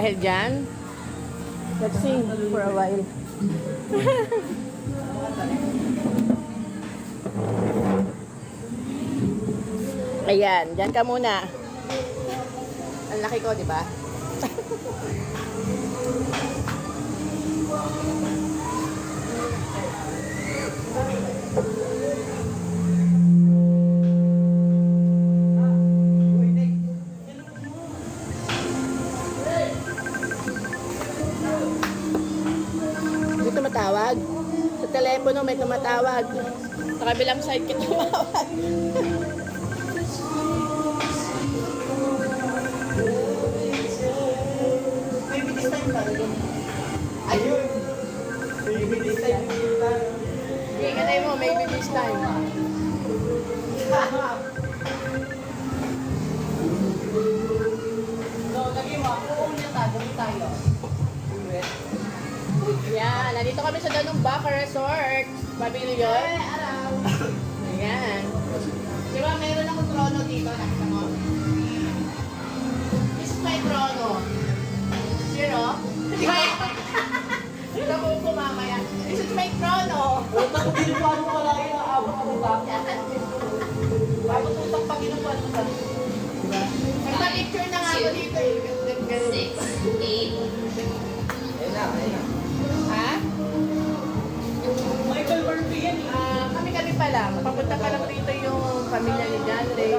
Dahil dyan, let's sing for a while. Ayan, dyan ka muna. Ang laki ko, di ba? May tumatawag. Sa telepono may tumatawag. Sa kabilang side ka tumawag. Maybe this time tayo. Ayun. Maybe this time tayo. Sige, kanay mo, maybe this time. No, lagi mo. Kung niya tayo. Yan, nandito kami sa Danong Baca Resort. Pavilion. Araw. Ayan. Di ba meron akong trono dito? Nakita mo? This is my trono. Zero? Di ba? Ito ko po mamaya. This is my trono. Tapos ginupuan mo ko lang yung abot ako ba? Abot utang pag ginupuan mo sa diba? Nagpa-picture na nga ako dito eh. Ganun. 6, 8. Ayun na. Ha? Michael Murphy yan eh. Kami pa lang. Papunta pa lang dito yung pamilya ni John Ray.